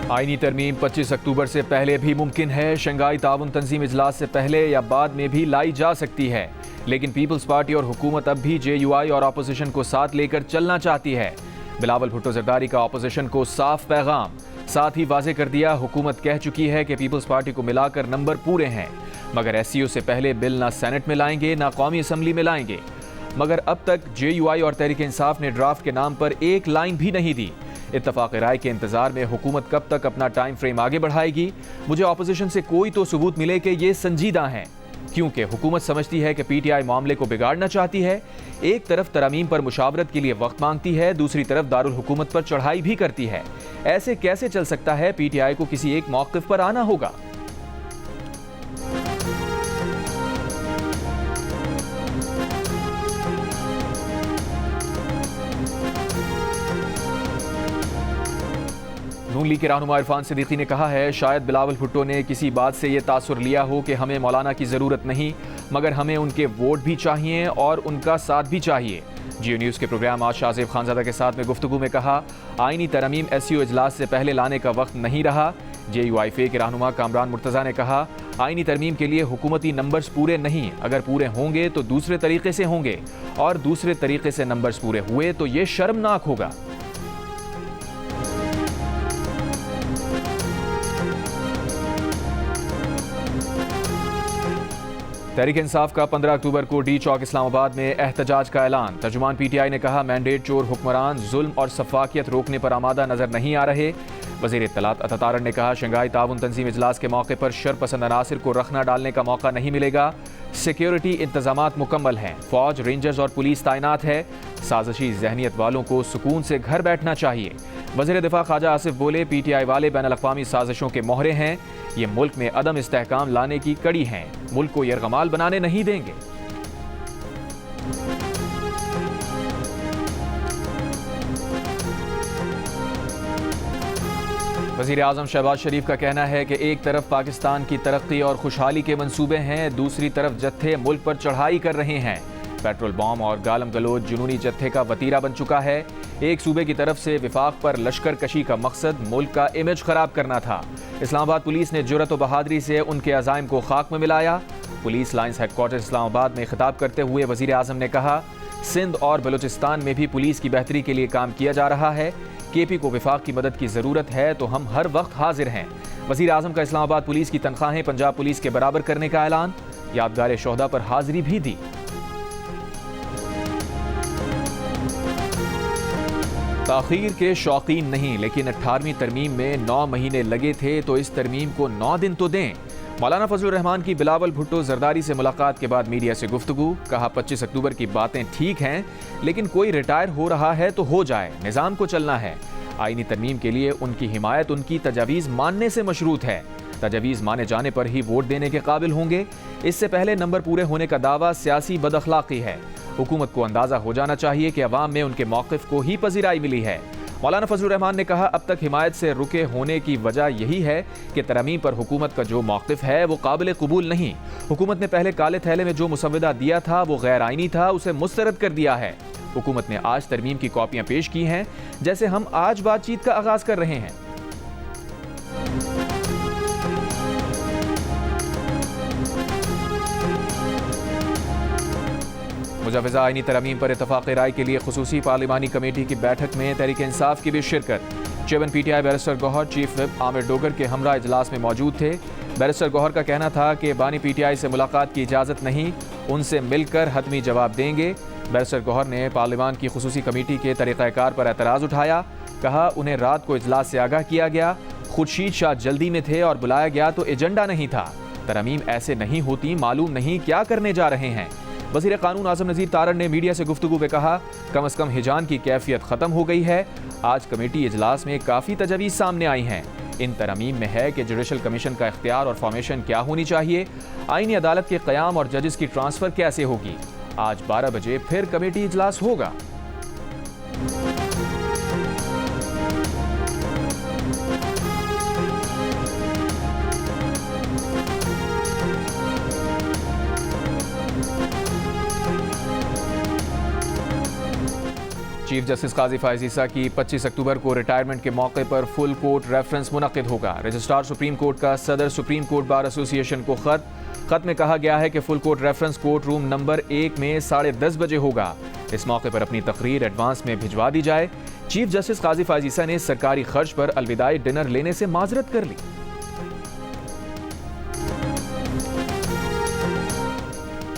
आईनी तरमीम 25 अक्टूबर से पहले भी मुमकिन है। शंघाई ताउन तंजीम इजलास से पहले या बाद में भी लाई जा सकती है, लेकिन पीपल्स पार्टी और हुकूमत अब भी JUI और अपोजिशन को साथ लेकर चलना चाहती है। बिलावल भुट्टो जरदारी का अपोजिशन को साफ पैगाम, साथ ही वाजे कर दिया हुकूमत कह चुकी है कि पीपल्स पार्टी को मिलाकर नंबर पूरे हैं, मगर SCO से पहले बिल ना सेनेट में लाएंगे ना कौमी असम्बली में लाएंगे। मगर अब तक JUI और तहरीक इंसाफ ने ड्राफ्ट के नाम पर एक लाइन भी नहीं दी। इत्तफाक राय के इंतजार में हुकूमत कब तक अपना टाइम फ्रेम आगे बढ़ाएगी? मुझे ऑपोजिशन से कोई तो सबूत मिले कि ये संजीदा हैं, क्योंकि हुकूमत समझती है कि PTI मामले को बिगाड़ना चाहती है। एक तरफ तरमीम पर मुशावरत के लिए वक्त मांगती है, दूसरी तरफ दारुल हुकूमत पर चढ़ाई भी करती है। ऐसे कैसे चल सकता है? PTI को किसी एक मौक़िफ़ पर आना होगा। नून लीग के रहनुमा इरफान सिद्दीकी ने कहा है, शायद बिलावल भुट्टो ने किसी बात से ये तासुर लिया हो कि हमें मौलाना की ज़रूरत नहीं, मगर हमें उनके वोट भी चाहिए और उनका साथ भी चाहिए। जियो न्यूज़ के प्रोग्राम आज शाहज़ेब खानज़ादा के साथ में गुफ्तगू में कहा, आईनी तरमीम SCO इजलास से पहले लाने का वक्त नहीं रहा। JUI के रहनुमा कामरान मुर्तज़ा ने कहा, आईनी तरमीम के लिए हुकूमती नंबर्स पूरे नहीं, अगर पूरे होंगे तो दूसरे तरीके से होंगे, और दूसरे तरीके से नंबर्स पूरे हुए तो ये शर्मनाक होगा। तहरीक इंसाफ का 15 अक्टूबर को डी चौक इस्लामाबाद में एहतजाज का ऐलान। तर्जुमान PTI ने कहा, मैंडेट चोर हुक्मरान जुल्म और सफाकियत रोकने पर आमादा नजर नहीं आ रहे। वज़ीर इत्तलात अता तारड़ ने कहा, शंघाई ताउन तंजीम इजलास के मौके पर शरपसंद अनासिर को रखना डालने का मौका नहीं मिलेगा। सिक्योरिटी इंतजामात मुकम्मल हैं, फौज, रेंजर्स और पुलिस तैनात है। साजिशी जहनीत वालों को सुकून से घर बैठना चाहिए। वज़ीर दिफा ख्वाजा आसिफ बोले, PTI वाले बैन अल-अक़वामी साजिशों के मोहरे हैं, ये मुल्क में अदम इस्तेहकाम लाने की कड़ी हैं, मुल्क को यरगमाल बनाने नहीं देंगे। वज़ीर आज़म शहबाज शरीफ का कहना है कि एक तरफ पाकिस्तान की तरक्की और खुशहाली के मंसूबे हैं, दूसरी तरफ जत्थे मुल्क पर चढ़ाई कर रहे हैं। पेट्रोल बम और गालम गलोच जुनूनी जत्थे का वतीरा बन चुका है। एक सूबे की तरफ से विफाक पर लश्कर कशी का मकसद मुल्क का इमेज खराब करना था। इस्लामाबाद पुलिस ने जुर्रत और बहादुरी से उनके अज़ाइम को खाक में मिलाया। पुलिस लाइन्स हेडक्वार्टर इस्लामाबाद में खिताब करते हुए वज़ीर आज़म ने कहा, सिंध और बलूचिस्तान में भी पुलिस की बेहतरी के लिए काम किया जा रहा है। KP को विफाक की मदद की ज़रूरत है तो हम हर वक्त हाजिर हैं। वज़ीर आज़म का इस्लामाबाद पुलिस की तनख्वाहें पंजाब पुलिस के बराबर करने का ऐलान। यादगार शोहदा पर हाजिरी भी दी। ताख़ीर के शौकीन नहीं, लेकिन 18वीं तरमीम में 9 महीने लगे थे, तो इस तरमीम को 9 दिन तो दें। मौलाना फजलुर रहमान की बिलावल भुट्टो जरदारी से मुलाकात के बाद मीडिया से गुफ्तगू। कहा, 25 अक्टूबर की बातें ठीक हैं, लेकिन कोई रिटायर हो रहा है तो हो जाए, निज़ाम को चलना है। आईनी तरमीम के लिए उनकी हिमायत उनकी तजावीज़ मानने से मशरूत है। तजावीज़ माने जाने पर ही वोट देने के काबिल होंगे। इससे पहले नंबर पूरे होने का दावा सियासी बदअखलाक़ी है। हुकूमत को अंदाज़ा हो जाना चाहिए कि अवाम में उनके मौक़िफ़ को ही पज़ीराई मिली है। मौलाना फजलुर रहमान ने कहा, अब तक हिमायत से रुके होने की वजह यही है कि तरमीम पर हुकूमत का जो मौक़िफ़ है वो काबिल कबूल नहीं। हुकूमत ने पहले काले थैले में जो मुसव्वदा दिया था वो गैर आईनी था, उसे मुस्तरद कर दिया है। हुकूमत ने आज तरमीम की कॉपियाँ पेश की हैं, जैसे हम आज बातचीत का आगाज़ कर रहे हैं। मुजव्वज़ा आईनी तरमीम पर इत्तफ़ाक़ राय के लिए खुसूसी पार्लिमानी कमेटी की बैठक में तहरीक इंसाफ की भी शिरकत। Chairman PTI barrister Gohar chief whip Aamir Dogar के हमरा इजलास में मौजूद थे। बैरिस्टर गौहर का कहना था कि बानी PTI से मुलाकात की इजाज़त नहीं, उनसे मिलकर हतमी जवाब देंगे। बैरिस्टर गौहर ने पार्लिमान की खुसूसी कमेटी के तरीक़ाकार पर एतराज़ उठाया। कहा, उन्हें रात को इजलास से आगाह किया गया, खुर्शीद शाह जल्दी में थे और बुलाया गया तो एजेंडा नहीं था। तरमीम ऐसे नहीं होती, मालूम नहीं क्या करने जा रहे हैं। वज़ीर कानून आज़म नज़ीर तारड़ ने मीडिया से गुफ्तगू में कहा, कम अज़ कम हिजान की कैफियत ख़त्म हो गई है। आज कमेटी इजलास में काफ़ी तजवीज़ सामने आई हैं। इन तरमीम में है कि जुडिशल कमीशन का इख्तियार और फॉर्मेशन क्या होनी चाहिए, आईनी अदालत के क़याम और जजेस की ट्रांसफ़र कैसे होगी। आज 12 बजे फिर कमेटी इजलास होगा। चीफ जस्टिस काजी फायज ईसा की 25 अक्टूबर को रिटायरमेंट के मौके पर फुल कोर्ट रेफरेंस मुनक्किद होगा। रजिस्ट्रार सुप्रीम कोर्ट का सदर सुप्रीम कोर्ट बार एसोसिएशन को खत में कहा गया है कि full court reference court room number 1 में 10:30 बजे होगा। इस मौके पर अपनी तकरीर एडवांस में भिजवा दी जाए। चीफ जस्टिस काजी फायज ईसा ने सरकारी खर्च पर अलविदाई डिनर लेने से माजरत कर ली।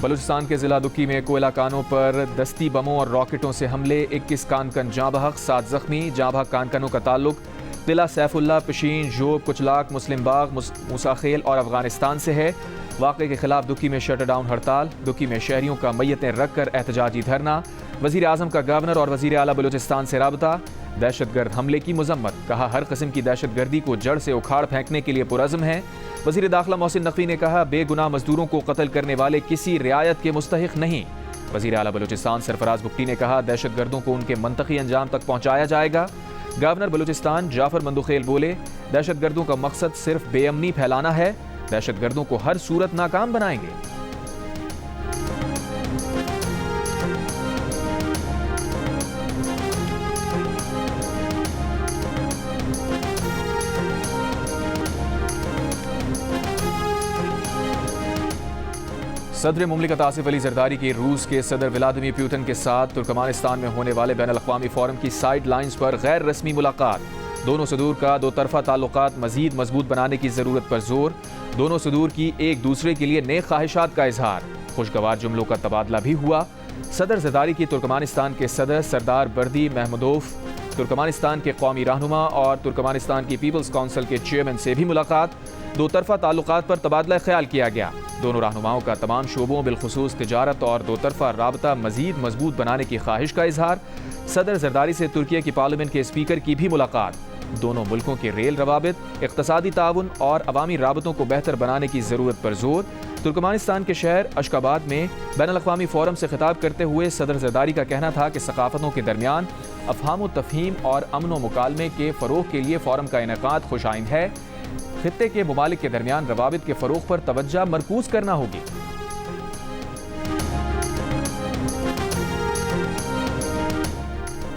बलूचिस्तान के जिला दुक्की में कोयला कानों पर दस्ती बमों और रॉकेटों से हमले, 21 कानकन जाँ बहक, 7 जख्मी। जाँ बहक कानकनों का ताल्लुक किला सैफुल्ला, पिशीन, जोब, कुचलाक, मुस्लिम बाग, मूसाखेल और अफगानिस्तान से है। वाक़े के खिलाफ दुक्की में शटर डाउन हड़ताल, दुक्की में शहरियों का मैयतें रख कर एहतजाजी धरना। वज़ीर आज़म का गवर्नर और वज़ीर आला बलूचिस्तान से राबता। दहशतगर्द हमले की मजम्मत, कहा हर किस्म की दहशतगर्दी को जड़ से उखाड़ फेंकने के लिए पुरज़्म है। वज़ीर दाखिला मोहसिन नकवी ने कहा बेगुनाह मजदूरों को कत्ल करने वाले किसी रियायत के मुस्तहिक नहीं। वज़ीर आला बलूचिस्तान सरफराज बुख्ती ने कहा दहशतगर्दों को उनके मंतकी अंजाम तक पहुँचाया जाएगा। गवर्नर बलूचिस्तान जाफर मंदुखेल बोले दहशतगर्दों का मकसद सिर्फ बेअमनी फैलाना है, दहशतगर्दों को हर सूरत नाकाम बनाएंगे। सदर मुमलिकत आसिफ अली जरदारी की रूस के सदर व्लादिमीर पुतिन के साथ तुर्कमानिस्तान में होने वाले बैन अल-अक़वामी फोरम की साइड लाइन्स पर गैर रस्मी मुलाकात। दोनों सदूर का दो तरफा ताल्लुकात मजीद मजबूत बनाने की ज़रूरत पर जोर। दोनों सदूर की एक दूसरे के लिए नेक ख्वाहिशात का इजहार। खुशगवार जुमलों का तबादला भी हुआ। सदर जरदारी की तुर्कमानिस्तान के सदर सरदार बर्दी महमूदोव, तुर्कमानिस्तान के कौमी रहनुमा और तुर्कमानिस्तान की पीपल्स काउंसिल के चेयरमैन से भी मुलाकात। दो तरफा ताल्लुकात पर तबादला ख्याल किया गया। दोनों रहनुमाओं का तमाम शोबों बिलखुसूस तिजारत और दो तरफा राबता मजीद मजबूत बनाने की ख्वाहिश का इजहार। सदर जरदारी से तुर्किया की पार्लियामेंट के स्पीकर की भी मुलाकात। दोनों मुल्कों के रेल रवाबित, इक़्तिसादी ताउन और अवामी राबतों को बेहतर बनाने की ज़रूरत पर जोर। तुर्कमानिस्तान के शहर अशकाबाद में बैन अल-अक़वामी फोरम से खिताब करते हुए सदर जरदारी का कहना था कि सकाफ़तों के दरमियान अफ़हाम व तफ़हीम और अमन व मुकालमे के फ़रोग़ के लिए फोरम का इनेकाद खुशाइंद है। खित्ते के ममालिक के दरमियान रवाबित के फ़रोग़ पर तवज्जो मरकूज करना होगी।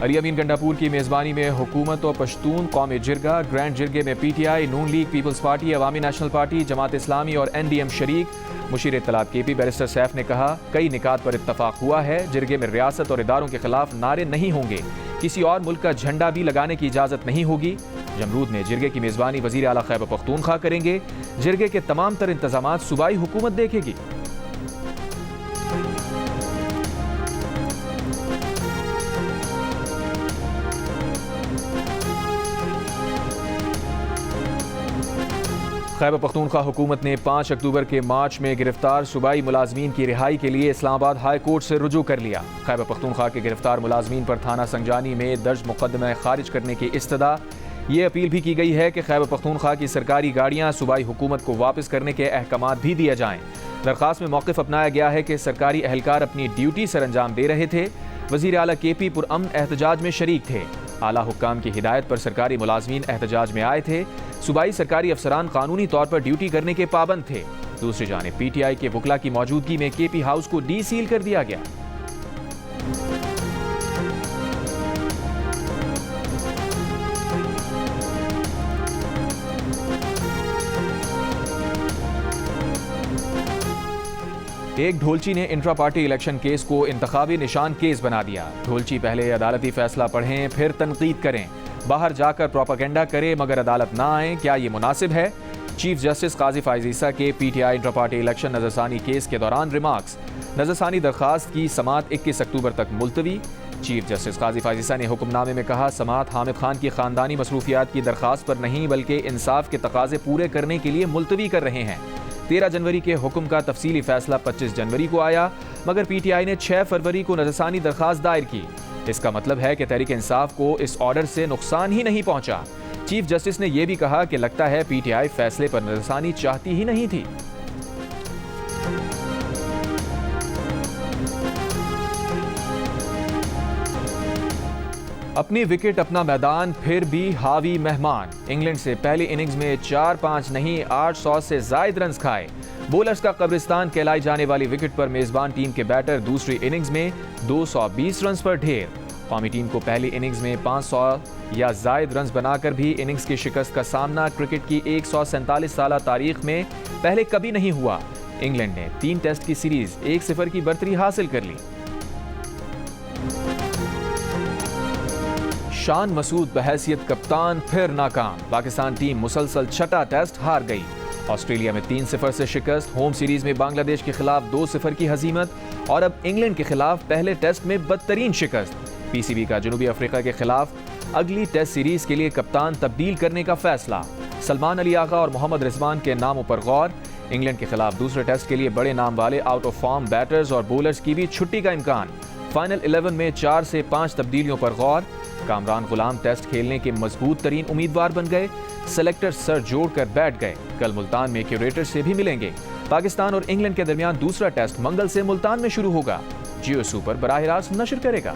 अली अमीन गंडापुर की मेज़बानी में हुकूमत और पश्तून कौमी जिरगा, ग्रैंड जिरगे में PTI, नून लीग, पीपल्स पार्टी, अवामी नेशनल पार्टी, जमात इस्लामी और NDM शरीक। मुशीर इत्तलात KP बैरिस्टर सैफ ने कहा कई निकात पर इत्तफाक हुआ है। जिरगे में रियासत और इदारों के खिलाफ नारे नहीं होंगे, किसी और मुल्क का झंडा भी लगाने की इजाज़त नहीं होगी। जमरूद में जिरगे की मेज़बानी वज़ीर आला खैबर पख्तूनख्वा करेंगे। जिरगे के तमाम तर इंतजामात सूबाई हुकूमत देखेगी। खैबर पख्तूनख्वा हुकूमत ने 5 अक्टूबर के मार्च में गिरफ्तार सूबाई मुलाजमीन की रिहाई के लिए इस्लामाबाद हाई कोर्ट से रुजू कर लिया। खैबर पख्तूनख्वा के गिरफ्तार मुलाजमीन पर थाना संजानी में दर्ज मुकदमा खारिज करने की इस्तदा। ये अपील भी की गई है कि खैबर पख्तूनख्वा की सरकारी गाड़ियाँ सूबाई हुकूमत को वापस करने के अहकामात भी दिए जाएँ। दरख्वास्त में मौक़िफ़ अपनाया गया है कि सरकारी अहलकार अपनी ड्यूटी सर अंजाम दे रहे थे। वज़ीर आला KP पुरअमन एहतजाज में शरीक थे। आला हुक्काम की हिदायत पर सरकारी मुलाजमीन एहतजाज में आए थे। सूबाई सरकारी अफसरान कानूनी तौर पर ड्यूटी करने के पाबंद थे। दूसरी जानिब PTI के वकला की मौजूदगी में KP हाउस को डीसील कर दिया गया। एक ढोलची ने इंट्रा पार्टी इलेक्शन केस को इंतखाबी निशान केस बना दिया। ढोलची पहले अदालती फैसला पढ़ें फिर तनकीद करें, बाहर जाकर प्रोपागेंडा करें मगर अदालत ना आए, क्या ये मुनासिब है? चीफ जस्टिस काजी फायज ईसा के PTI इंट्रा पार्टी इलेक्शन नजरसानी केस के दौरान रिमार्क्स। नजरसानी दरखास्त की समाअत 21 अक्टूबर तक मुलतवी। चीफ जस्टिस काजी फायज ईसा ने हुक्मनामे में कहा समाअत हामिद खान की खानदानी मसरूफियात की दरखास्त पर नहीं बल्कि इंसाफ के तकाजे पूरे करने के लिए मुलतवी कर रहे हैं। 13 जनवरी के हुक्म का तफसीली फैसला 25 जनवरी को आया मगर PTI ने 6 फरवरी को नजरसानी दरखास्त दायर की। इसका मतलब है कि तहरीक इंसाफ को इस ऑर्डर से नुकसान ही नहीं पहुंचा। चीफ जस्टिस ने यह भी कहा कि लगता है PTI फैसले पर नजरसानी चाहती ही नहीं थी। अपनी विकेट अपना मैदान फिर भी हावी मेहमान। इंग्लैंड से पहली इनिंग्स में 4-5 नहीं 800 से जायद रन खाए। बोलर्स का कब्रिस्तान कहलाई जाने वाली विकेट पर मेजबान टीम के बैटर दूसरी इनिंग्स में 220 रन पर ढेर। कौमी टीम को पहली इनिंग्स में 500 या जायद रन्स बनाकर भी इनिंग्स की शिकस्त का सामना क्रिकेट की 147 साल तारीख में पहले कभी नहीं हुआ। इंग्लैंड ने 3 टेस्ट की सीरीज 1-0 की बढ़तरी हासिल कर ली। शान मसूद बहैसियत कप्तान फिर नाकाम। पाकिस्तान टीम मुसलसल छठा टेस्ट हार गई। ऑस्ट्रेलिया में 3-0 से शिकस्त। होम सीरीज में बांग्लादेश के खिलाफ 2-0 की हजीमत और अब इंग्लैंड के खिलाफ पहले टेस्ट में बदतरीन शिकस्त। पीसीबी का जनूबी अफ्रीका के खिलाफ अगली टेस्ट सीरीज के लिए कप्तान तब्दील करने का फैसला। सलमान अली आगा और मोहम्मद रिजवान के नामों पर गौर। इंग्लैंड के खिलाफ दूसरे टेस्ट के लिए बड़े नाम वाले आउट ऑफ फॉर्म बैटर्स और बॉलर्स की भी छुट्टी का इम्कान। फाइनल 11 में 4 से 5 तब्दीलियों पर गौर। कामरान गुलाम टेस्ट खेलने के मजबूत तरीन उम्मीदवार बन गए। सेलेक्टर सर जोड़कर बैठ गए। कल मुल्तान में क्यूरेटर से भी मिलेंगे। पाकिस्तान और इंग्लैंड के दरमियान दूसरा टेस्ट मंगल से मुल्तान में शुरू होगा। जियो सुपर बराह रास्त नशर करेगा।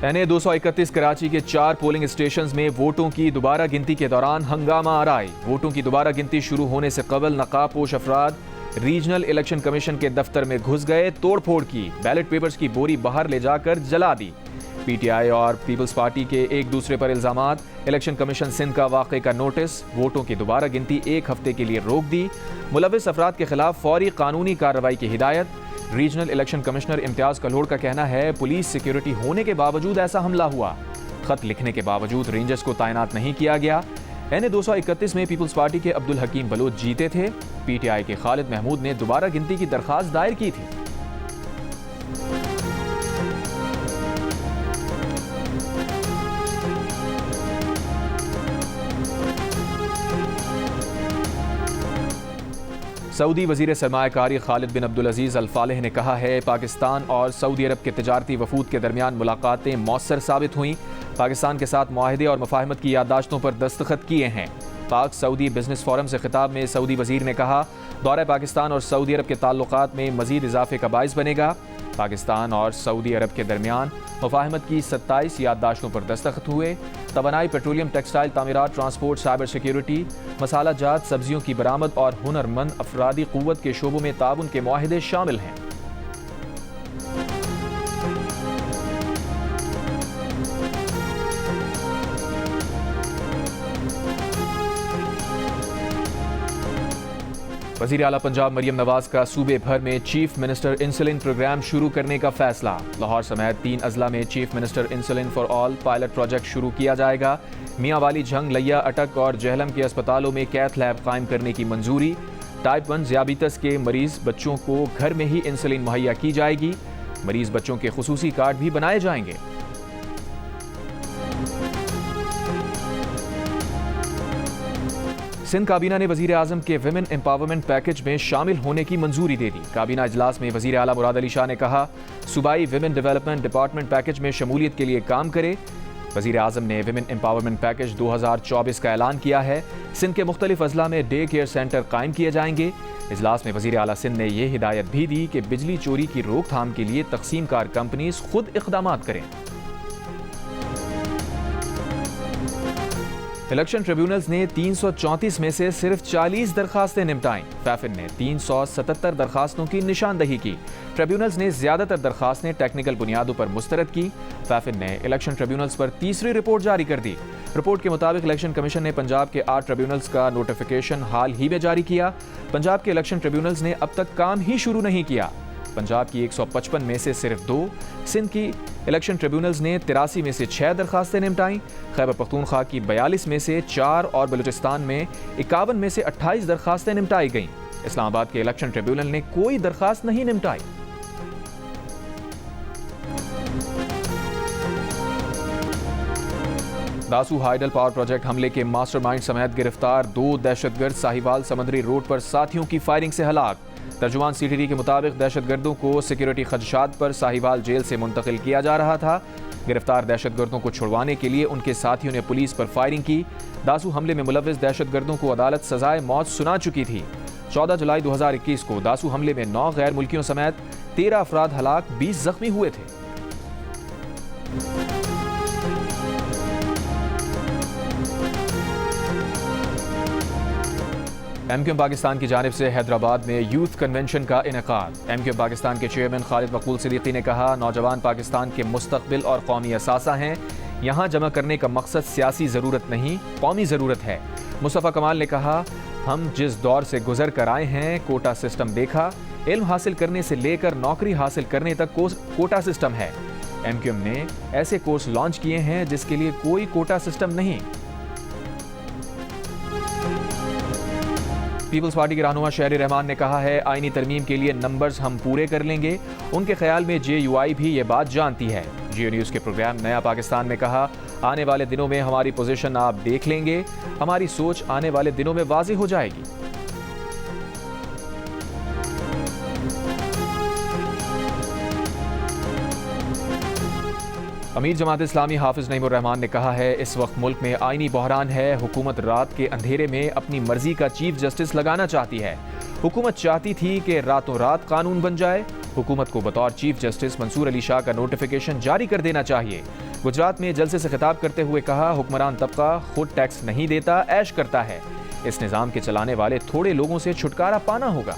एनए 231 कराची के 4 पोलिंग स्टेशंस में वोटों की दोबारा गिनती के दौरान हंगामा आराई। वोटों की दोबारा गिनती शुरू होने से कबल नकाबपोश अफराद रीजनल इलेक्शन कमीशन के दफ्तर में घुस गए, तोड़फोड़ की, बैलेट पेपर्स की बोरी बाहर ले जाकर जला दी। पीटीआई और पीपल्स पार्टी के एक दूसरे पर इल्जामात। इलेक्शन कमीशन सिंध का वाक़े का नोटिस। वोटों की दोबारा गिनती 1 हफ्ते के लिए रोक दी। मुलविस अफराद के खिलाफ फौरी कानूनी कार्रवाई की हिदायत। रीजनल इलेक्शन कमिश्नर इम्तियाज कल्होड़ का कहना है पुलिस सिक्योरिटी होने के बावजूद ऐसा हमला हुआ। खत लिखने के बावजूद रेंजर्स को तैनात नहीं किया गया। एनए 231 में पीपल्स पार्टी के अब्दुल हकीम बलोच जीते थे। पीटीआई के खालिद महमूद ने दोबारा गिनती की दरखास्त दायर की थी। सऊदी वजीर सरमायाकारी खालिद बिन अब्दुल अजीज अल फालिह ने कहा है पाकिस्तान और सऊदी अरब के तिजारती वफूद के दरमियान मुलाकातें मौसर साबित हुई। पाकिस्तान के साथ मुआहदे और मुफाहमत की याददाश्तों पर दस्तखत किए हैं। पाक सऊदी बिजनेस फोरम से खिताब में सऊदी वजीर ने कहा दौरा पाकिस्तान और सऊदी अरब के ताल्लुकात में मजीद इजाफे का बाइस बनेगा। पाकिस्तान और सऊदी अरब के दरमियान मुफाहमत की 27 याददाश्तों पर दस्तखत हुए। तवानाई, पेट्रोलियम, टेक्सटाइल, तामीरात, ट्रांसपोर्ट, साइबर सिक्योरिटी, मसाला जात, सब्जियों की बरामद और हुनरमंद अफरादी क़ुव्वत के शोबों में ताउन के मुआहदे शामिल हैं। वज़ीर आला पंजाब मरियम नवाज का सूबे भर में चीफ मिनिस्टर इंसुलिन प्रोग्राम शुरू करने का फैसला। लाहौर समेत 3 अजला में chief minister insulin for all pilot project शुरू किया जाएगा। मियाँ वाली, झंग, लैया, अटक और जहलम के अस्पतालों में कैथ लैब कायम करने की मंजूरी। टाइप 1 ज़ियाबितस के मरीज बच्चों को घर में ही इंसुलिन मुहैया की जाएगी। मरीज बच्चों के खुसूसी कार्ड भी बनाए जाएंगे। सिंध काबीना ने वजीर आजम के विमेन एम्पावरमेंट पैकेज में शामिल होने की मंजूरी दे दी। काबीना इजलास में वजीर आला मुराद अली शाह ने कहा सूबाई विमेन डेवलपमेंट डिपार्टमेंट पैकेज में शमूलियत के लिए काम करे। वजीर आजम ने विमेन एम्पावरमेंट पैकेज 2024 का ऐलान किया है। सिंध के मुख्तलिफ अजला में डे केयर सेंटर कायम किए जाएंगे। इजलास में वजीर आला सिंध ने यह हिदायत भी दी कि बिजली चोरी की रोकथाम के लिए तकसीमकार कंपनीज खुद इक़दामात करें। इलेक्शन ट्रिब्यूनल्स ने 334 में से सिर्फ 40 दरखास्तें निपटाईं। फैफिन ने 377 दरखास्तों की निशानदही की। ट्रिब्यूनल्स ने ज्यादातर दरखास्तें टेक्निकल बुनियादों पर मुस्तरद की। फैफिन ने इलेक्शन ट्रिब्यूनल्स पर तीसरी रिपोर्ट जारी कर दी। रिपोर्ट के मुताबिक इलेक्शन कमीशन ने पंजाब के 8 ट्रिब्यूनल्स का नोटिफिकेशन हाल ही में जारी किया। पंजाब के इलेक्शन ट्रिब्यूनल्स ने अब तक काम ही शुरू नहीं किया। पंजाब की 155 में से सिर्फ 2, सिंध की इलेक्शन ट्रिब्यूनल्स ने 83 में से 6 दरखास्तें निपटाईं। खैबर पख्तूनख्वा की 42 में से 4 और बलूचिस्तान में 51 में से 28 दरखास्तें निपटाई गईं। इस्लामाबाद के इलेक्शन ट्रिब्यूनल ने कोई दरखास्त नहीं निपटाई। दासू हाइडल पावर प्रोजेक्ट हमले के मास्टरमाइंड समेत गिरफ्तार 2 दहशतगर्द साहिवाल समंदरी रोड पर साथियों की फायरिंग से हलाक। तर्जुमान सीटीडी के मुताबिक दहशतगर्दों को सिक्योरिटी खदशात पर साहिवाल जेल से मुंतकिल किया जा रहा था। गिरफ्तार दहशतगर्दों को छुड़वाने के लिए उनके साथियों ने पुलिस पर फायरिंग की। दासू हमले में मुलविस दहशतगर्दों को अदालत सजाए मौत सुना चुकी थी। 14 जुलाई 2021 को दासू हमले में 9 गैर मुल्कियों समेत 13 अफराद हलाक, 20 जख्मी हुए थे। एमक्यूएम पाकिस्तान की जानिब से हैदराबाद में यूथ कन्वेंशन का इनेकाद। एमक्यूएम पाकिस्तान के चेयरमैन खालिद मकबूल सिद्दीकी ने कहा, नौजवान पाकिस्तान के मुस्तकबिल और कौमी असासा हैं। यहाँ जमा करने का मकसद सियासी ज़रूरत नहीं, कौमी ज़रूरत है। मुस्तफ़ा कमाल ने कहा, हम जिस दौर से गुजर कर आए हैं, कोटा सिस्टम देखा, इल्म हासिल करने से लेकर नौकरी हासिल करने तक कोटा सिस्टम है। एमक्यूएम ने ऐसे कोर्स लॉन्च किए हैं जिसके लिए कोई कोटा सिस्टम नहीं। पीपल्स पार्टी के रहनुमा शहरी रहमान ने कहा है, आईनी तरमीम के लिए नंबर्स हम पूरे कर लेंगे। उनके ख्याल में JUI भी ये बात जानती है। जियो न्यूज़ के प्रोग्राम नया पाकिस्तान में कहा, आने वाले दिनों में हमारी पोजीशन आप देख लेंगे, हमारी सोच आने वाले दिनों में वाज़ेह हो जाएगी। अमीर जमात इस्लामी हाफिज नईमुर रहमान ने कहा है, इस वक्त मुल्क में आईनी बहरान है। हुकूमत रात के अंधेरे में अपनी मर्जी का चीफ जस्टिस लगाना चाहती है। हुकूमत चाहती थी कि रातों रात कानून बन जाए। हुकूमत को बतौर चीफ जस्टिस मंसूर अली शाह का नोटिफिकेशन जारी कर देना चाहिए। गुजरात में जलसे से खिताब करते हुए कहा, हुक्मरान तबका खुद टैक्स नहीं देता, ऐश करता है। इस निज़ाम के चलाने वाले थोड़े लोगों से छुटकारा पाना होगा।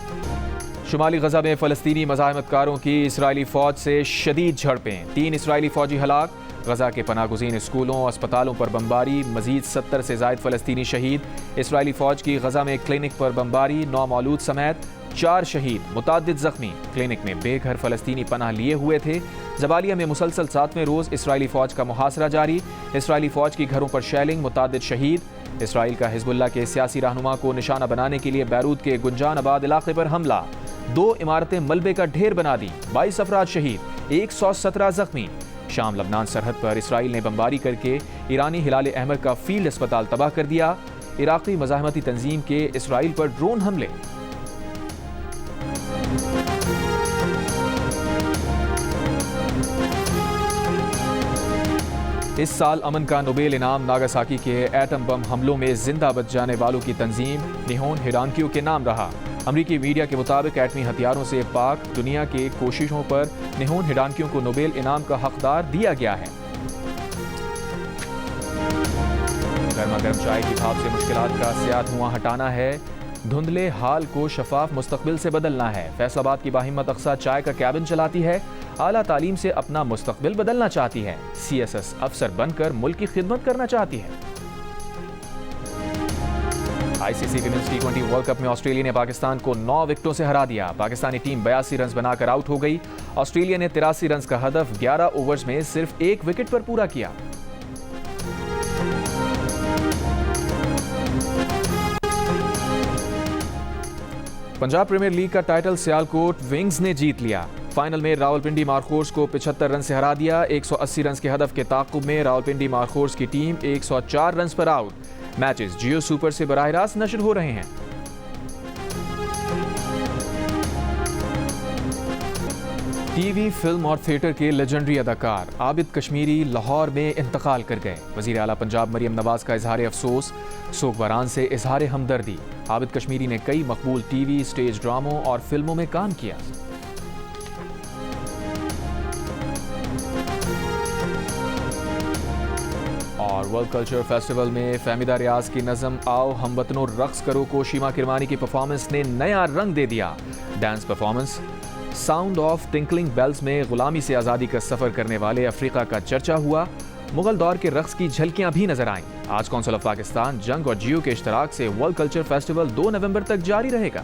शुमाली गजा में फ़लस्तीनी मज़ाहमतकारों की इसराइली फ़ौज से शदीद झड़पें, 3 इसराइली फ़ौजी हलाक। गजा के पनागुज़ीन स्कूलों अस्पतालों पर बमबारी, मज़ीद 70 से ज़ायद फ़लस्तीनी शहीद। इसराइली फ़ौज की गजा में क्लिनिक पर बमबारी, 9 मौलूद समेत 4 शहीद, मुताद्दिद ज़ख्मी। क्लिनिक में बेघर फ़लस्तीनी पनाह लिए हुए थे। जबालिया में मुसलसल 7वें रोज़ इसराइली फ़ौज का मुहासरा जारी। इसराइली फ़ौज की घरों पर शेलिंग, मुताद्दिद शहीद। इसराइल का हिज़्बुल्लाह के सियासी रहनुमा को निशाना बनाने के लिए बैरूत के गुंजान आबाद इलाके पर हमला। 2 इमारतें मलबे का ढेर बना दी, 22 अफराद शहीद, 117 जख्मी। शाम लबनान सरहद पर इसराइल ने बमबारी करके ईरानी हिलाल अहमर का फील्ड अस्पताल तबाह कर दिया। इराक़ी मज़ाहमती तंजीम के इसराइल पर ड्रोन हमले। इस साल अमन का नोबेल इनाम नागासाकी के एटम बम हमलों में जिंदा बच जाने वालों की तंजीम निहोन हिडांक्यू के नाम रहा। अमरीकी मीडिया के मुताबिक एटमी हथियारों से पाक दुनिया के कोशिशों पर निहोन हिडांक्यू को नोबेल इनाम का हकदार दिया गया है। गर्मा गर्म चाय की भाप से मुश्किलात का स्याह धुआं हटाना है, धुंधले हाल को शफाफ मुस्तकबिल से बदलना है। फैसलाबाद की बाहिम्मत अक्सा चाय का कैबिन चलाती है, आला तालीम से अपना मुस्तकबिल बदलना चाहती है। CSS अफसर बनकर मुल्क की खिदमत करना चाहती है। ICC women's T20 world cup में ऑस्ट्रेलिया ने पाकिस्तान को 9 विकेटों से हरा दिया। पाकिस्तानी टीम 82 रन बनाकर आउट हो गई। ऑस्ट्रेलिया ने 83 रन का हदफ 11 ओवर्स में सिर्फ 1 विकेट पर पूरा किया। पंजाब प्रीमियर लीग का टाइटल सियालकोट विंग्स ने जीत लिया। फाइनल में रावलपिंडी मारखोर्स को 75 रन से हरा दिया। 180 रन के हदफ के ताक़ुब में रावलपिंडी मारखोर्स की टीम 104 रन पर आउट। मैचेस जियो सुपर से बराह रास्त नशर हो रहे हैं। टीवी, फिल्म और थिएटर के लेजेंडरी अदाकार आबिद कश्मीरी लाहौर में इंतकाल कर गए। वज़ीर आला पंजाब मरियम नवाज का इजहार अफसोस, सोगवारान से इजहार हमदर्दी। आबिद कश्मीरी ने कई मकबूल टीवी, स्टेज ड्रामों और फिल्मों में काम किया। और वर्ल्ड कल्चर फेस्टिवल में फहमीदा रियाज की नज़म आओ हमवतनों रक्स करो को शीमा किरमानी की परफॉर्मेंस ने नया रंग दे दिया। Dance performance sound of tinkling bells में गुलामी से आज़ादी का सफ़र करने वाले अफ्रीका का चर्चा हुआ। मुगल दौर के रक्स की झलकियां भी नजर आईं। आज कौंसिल ऑफ पाकिस्तान, जंग और जियो के इश्तराक से वर्ल्ड कल्चर फेस्टिवल 2 नवंबर तक जारी रहेगा।